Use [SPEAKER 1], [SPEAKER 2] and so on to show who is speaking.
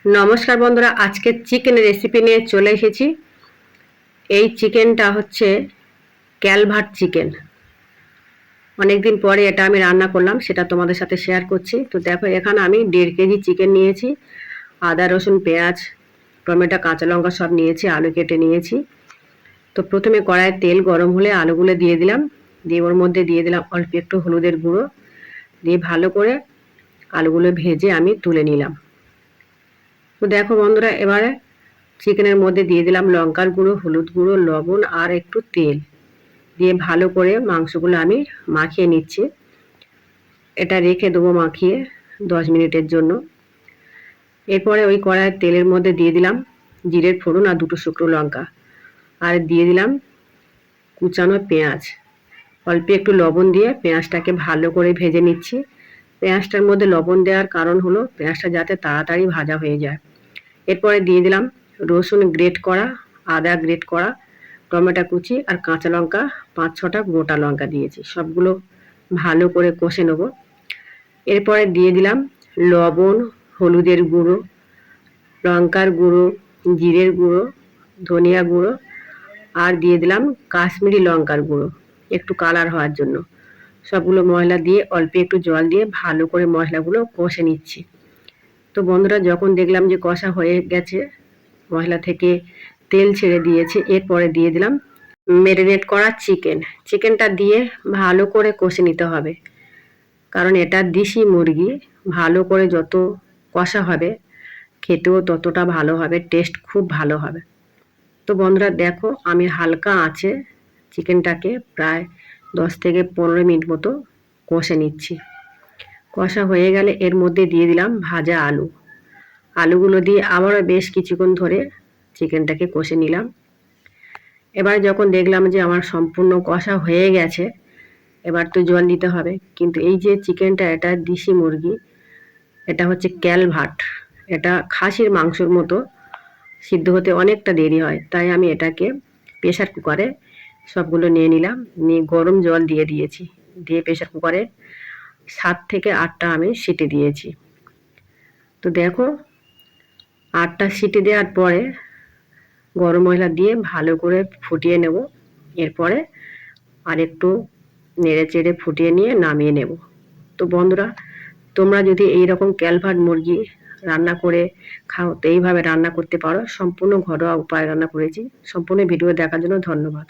[SPEAKER 1] নমস্কার বন্ধুরা, আজকে চিকেনের রেসিপি নিয়ে চলে এসেছি। এই চিকেনটা হচ্ছে ক্যালভার্ট চিকেন। অনেকদিন পরে এটা আমি রান্না করলাম, সেটা তোমাদের সাথে শেয়ার করছি। তো দেখো, এখানে আমি 1.5 কেজি চিকেন নিয়েছি। আদা রসুন পেঁয়াজ টমেটো কাঁচা লঙ্কা সব নিয়েছি, আলু কেটে নিয়েছি। তো প্রথমে কড়াইয়ে তেল গরম হলে আলুগুলো দিয়ে দিলাম, দিয়ে ওর মধ্যে দিয়ে দিলাম অল্প একটু হলুদের গুঁড়ো, দিয়ে ভালো করে আলুগুলো ভেজে আমি তুলে নিলাম। তো দেখো বন্ধুরা, এবারে চিকেনের মধ্যে দিয়ে দিলাম লঙ্কার গুঁড়ো, হলুদ গুঁড়ো, লবণ আর একটু তেল, দিয়ে ভালো করে মাংসগুলো আমি মাখিয়ে নিচ্ছি। এটা রেখে দেবো মাখিয়ে 10 মিনিটের জন্য। এরপরে ওই কড়াইয়ের তেলের মধ্যে দিয়ে দিলাম জিরের ফোড়ন আর 2টো শুকনো লঙ্কা, আর দিয়ে দিলাম কুচানো পেঁয়াজ। অল্প একটু লবণ দিয়ে পেঁয়াজটাকে ভালো করে ভেজে নিচ্ছি। পেঁয়াজটার মধ্যে লবণ দেওয়ার কারণ হলো পেঁয়াজটা যাতে তাড়াতাড়ি ভাজা হয়ে যায়। এরপরে দিয়ে দিলাম রসুন গ্রেট করা, আদা গ্রেট করা, টমেটো কুচি আর কাঁচা লঙ্কা 5-6টা গোটা লঙ্কা দিয়েছি। সবগুলো ভালো করে কষে নেব। এরপরে দিয়ে দিলাম লবণ, হলুদের গুঁড়ো, লঙ্কার গুঁড়ো, জিরের গুঁড়ো, ধনিয়া গুঁড়ো, আর দিয়ে দিলাম কাশ্মীরি লঙ্কার গুঁড়ো একটু কালার হওয়ার জন্য। সবগুলো মশলা দিয়ে অল্প একটু জল দিয়ে ভালো করে মশলাগুলো কষে নিচ্ছি। তো বন্ধুরা, যখন দেখলাম যে কষা হয়ে গেছে, মশলা থেকে তেল ছেড়ে দিয়েছে, এরপরে দিয়ে দিলাম ম্যারিনেট করা চিকেনটা দিয়ে ভালো করে কষে নিতে হবে। কারণ এটা দেশি মুরগি, ভালো করে যত কষা হবে খেতেও ততটা ভালো হবে, টেস্ট খুব ভালো হবে। তো বন্ধুরা দেখো, আমি হালকা আঁচে চিকেনটাকে প্রায় 10 থেকে 15 মিনিট মতো কষে নিচ্ছি। কষা হয়ে গেলে এর মধ্যে দিয়ে দিলাম ভাজা আলুগুলো দিয়ে আবারও বেশ কিছুক্ষণ ধরে চিকেনটাকে কষে নিলাম। এবার যখন দেখলাম যে আমার সম্পূর্ণ কষা হয়ে গেছে, এবার তো জল দিতে হবে। কিন্তু এই যে চিকেনটা, এটা দেশি মুরগি, এটা হচ্ছে ক্যালভার্ট, এটা খাসির মাংসর মতো সিদ্ধ হতে অনেকটা দেরি হয়। তাই আমি এটাকে প্রেশার কুকারে সবগুলো নিয়ে নিলাম, নিয়ে গরম জল দিয়ে দিয়েছি, দিয়ে প্রেশার কুকারে 7 থেকে 8টা আমি সিটি দিয়েছি। তো দেখো, 8টা সিটি দেওয়ার পরে গরম মশলা দিয়ে ভালো করে ফুটিয়ে নেব। এরপরে আর একটু নেড়ে চেড়ে ফুটিয়ে নিয়ে নামিয়ে নেব। তো বন্ধুরা, তোমরা যদি এই রকম ক্যালভার্ট মুরগি রান্না করে খাও, তো এইভাবে রান্না করতে পারো। সম্পূর্ণ ঘরোয়া উপায়ে রান্না করেছি। সম্পূর্ণ ভিডিও দেখার জন্য ধন্যবাদ।